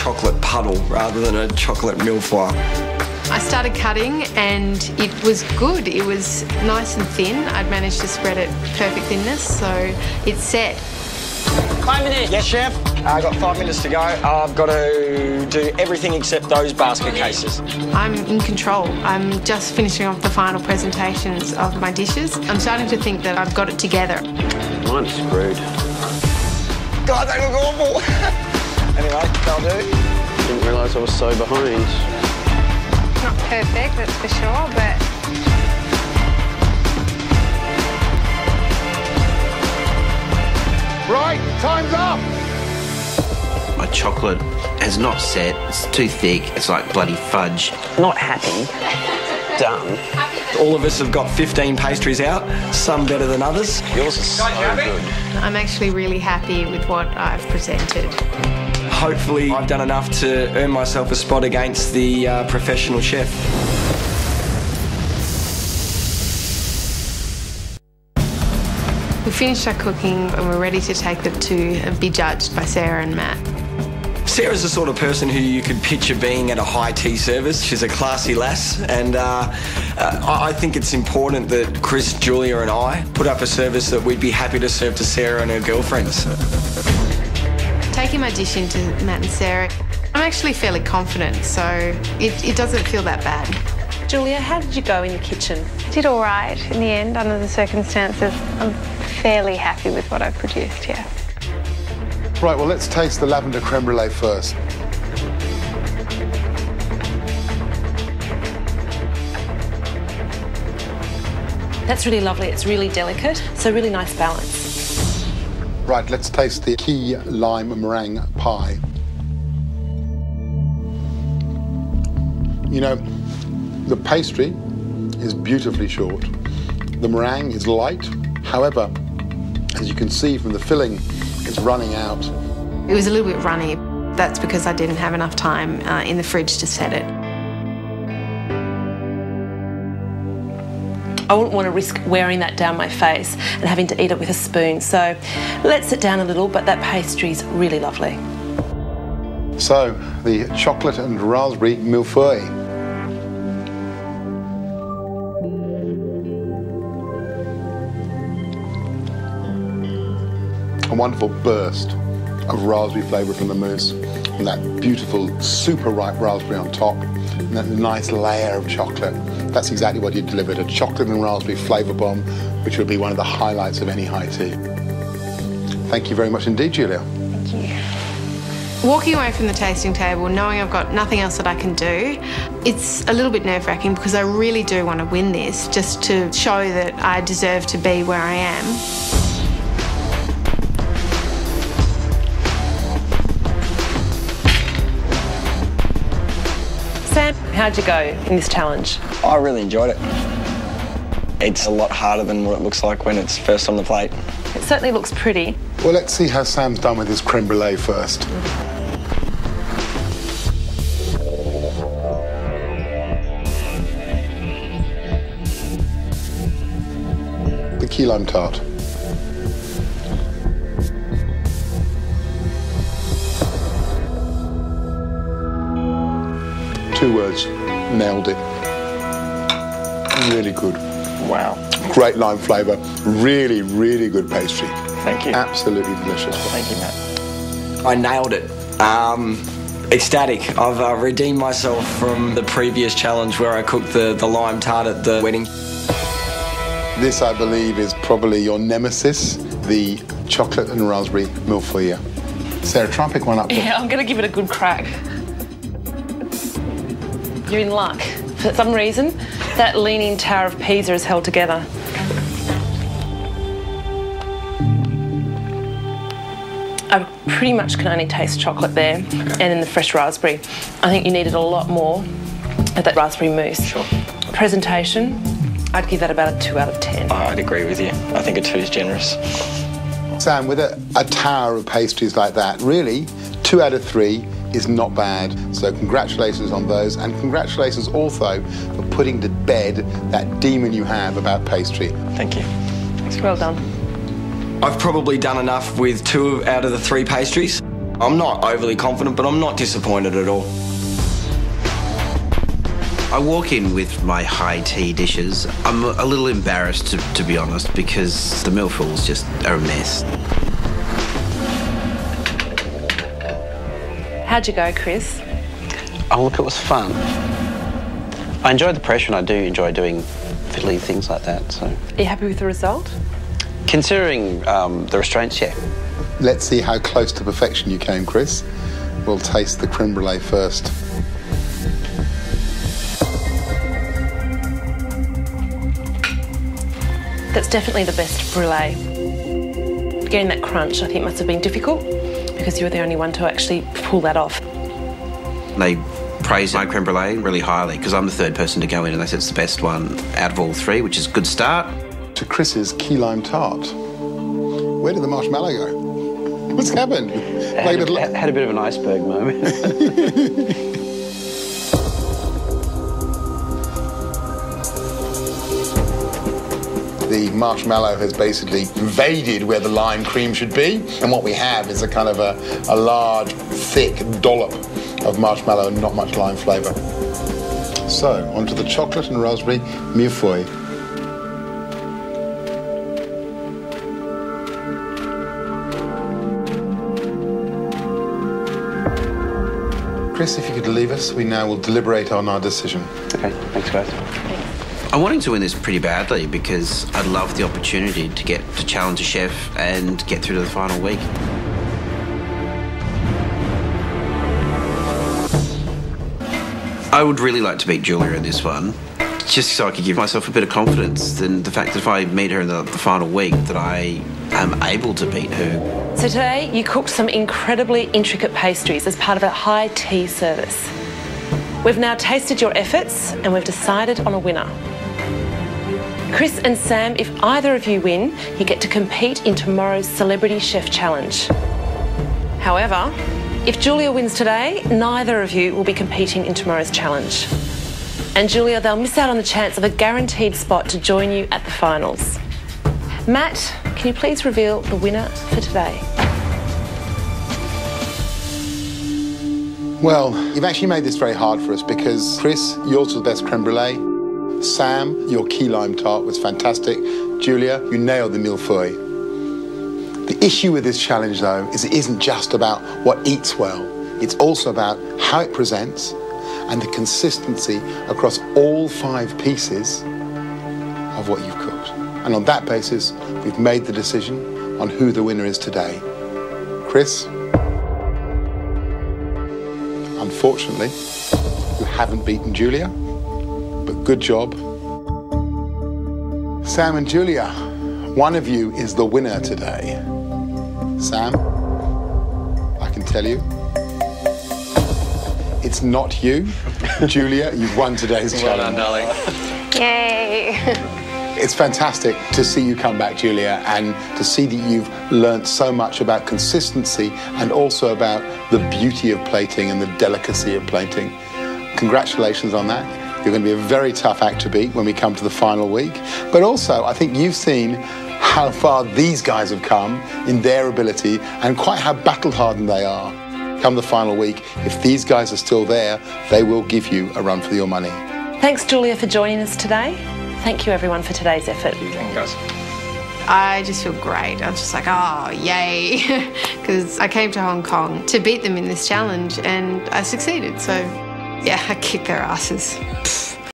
chocolate puddle rather than a chocolate millefeuille. I started cutting and it was good. It was nice and thin. I'd managed to spread it perfect thinness, so it's set. 5 minutes. Yes, chef. I've got 5 minutes to go. I've got to do everything except those basket cases. I'm in control. I'm just finishing off the final presentations of my dishes. I'm starting to think that I've got it together. Mine's screwed. God, they look awful. Anyway, that'll do. Didn't realise I was so behind. Not perfect, that's for sure, but Right, time's up! My chocolate has not set. It's too thick. It's like bloody fudge. Not happy. Done. All of us have got 15 pastries out, some better than others. Yours is so good. I'm actually really happy with what I've presented. Hopefully I've done enough to earn myself a spot against the professional chef. We finished our cooking and we're ready to take them to be judged by Sarah and Matt. Sarah's the sort of person who you could picture being at a high tea service. She's a classy lass, and I think it's important that Chris, Julia and I put up a service that we'd be happy to serve to Sarah and her girlfriends. Taking my dish into Matt and Sarah, I'm actually fairly confident, so it doesn't feel that bad. Julia, how did you go in the kitchen? Did all right in the end, under the circumstances. I'm fairly happy with what I've produced, yeah. Right, well, let's taste the lavender creme brulee first. That's really lovely. It's really delicate, so really nice balance. Right, let's taste the key lime meringue pie. You know, the pastry is beautifully short. The meringue is light. However, as you can see from the filling, it's running out. It was a little bit runny. That's because I didn't have enough time in the fridge to set it. I wouldn't want to risk wearing that down my face and having to eat it with a spoon, so let's it down a little, but that pastry's really lovely. So, the chocolate and raspberry millefeuille. A wonderful burst of raspberry flavour from the mousse, and that beautiful super ripe raspberry on top, and that nice layer of chocolate. That's exactly what you delivered, a chocolate and raspberry flavour bomb, which will be one of the highlights of any high tea. Thank you very much indeed, Julia. Thank you. Walking away from the tasting table, knowing I've got nothing else that I can do, it's a little bit nerve-wracking because I really do want to win this, just to show that I deserve to be where I am. Sam, how'd you go in this challenge? I really enjoyed it. It's a lot harder than what it looks like when it's first on the plate. It certainly looks pretty. Well, let's see how Sam's done with his creme brulee first. The key lime tart. Two words, nailed it. Really good. Wow. Great lime flavour, really, really good pastry. Thank you. Absolutely delicious. Thank you, Matt. I nailed it. Ecstatic. I've redeemed myself from the previous challenge where I cooked the lime tart at the wedding. This, I believe, is probably your nemesis, the chocolate and raspberry millefeuille. Sarah, try and pick one up. Yeah, I'm going to give it a good crack. You're in luck. For some reason, that leaning Tower of Pisa is held together. I pretty much can only taste chocolate there, and in the fresh raspberry. I think you needed a lot more of that raspberry mousse. Sure. Presentation, I'd give that about a 2 out of 10. I'd agree with you. I think a 2 is generous. Sam, with a tower of pastries like that, really, 2 out of 3 is not bad. So congratulations on those, and congratulations also for putting to bed that demon you have about pastry. Thank you. Well done. I've probably done enough with 2 out of the 3 pastries. I'm not overly confident, but I'm not disappointed at all. I walk in with my high tea dishes. I'm a little embarrassed, to be honest, because the millfuls just are a mess. How'd you go, Chris? Oh, look, it was fun. I enjoyed the pressure and I do enjoy doing fiddly things like that, so... Are you happy with the result? Considering the restraints, yeah. Let's see how close to perfection you came, Chris. We'll taste the creme brulee first. That's definitely the best brulee. Getting that crunch, I think, must have been difficult because you were the only one to actually pull that off. They praise my creme brulee really highly because I'm the third person to go in and they said it's the best one out of all three, which is a good start. To Chris's key lime tart. Where did the marshmallow go? What's happened? Had a bit of an iceberg moment. The marshmallow has basically invaded where the lime cream should be, and what we have is a kind of a large, thick dollop of marshmallow and not much lime flavour. So, onto the chocolate and raspberry millefeuille. Chris, if you could leave us, we now will deliberate on our decision. Okay, thanks guys. I'm wanting to win this pretty badly because I'd love the opportunity to get to challenge a chef and get through to the final week. I would really like to beat Julia in this one, just so I could give myself a bit of confidence in the fact that if I meet her in the final week, that I am able to beat her. So today you cooked some incredibly intricate pastries as part of a high tea service. We've now tasted your efforts and we've decided on a winner. Chris and Sam, if either of you win, you get to compete in tomorrow's Celebrity Chef Challenge. However, if Julia wins today, neither of you will be competing in tomorrow's challenge. And Julia, they'll miss out on the chance of a guaranteed spot to join you at the finals. Matt, can you please reveal the winner for today? Well, you've actually made this very hard for us because, Chris, yours was the best creme brulee. Sam, your key lime tart was fantastic. Julia, you nailed the millefeuille. The issue with this challenge, though, is it isn't just about what eats well. It's also about how it presents and the consistency across all 5 pieces of what you've cooked. And on that basis, we've made the decision on who the winner is today. Chris, unfortunately, you haven't beaten Julia, but good job. Sam and Julia, one of you is the winner today. Sam, I can tell you, it's not you. Julia, you've won today's challenge. Well done, darling. Yay! It's fantastic to see you come back, Julia, and to see that you've learnt so much about consistency and also about the beauty of plating and the delicacy of plating. Congratulations on that. You're going to be a very tough act to beat when we come to the final week. But also, I think you've seen how far these guys have come in their ability and quite how battle-hardened they are. Come the final week, if these guys are still there, they will give you a run for your money. Thanks, Julia, for joining us today. Thank you, everyone, for today's effort. Thank you, guys. I just feel great. I was just like, oh, yay. Because I came to Hong Kong to beat them in this challenge and I succeeded. So, yeah, I kicked their asses.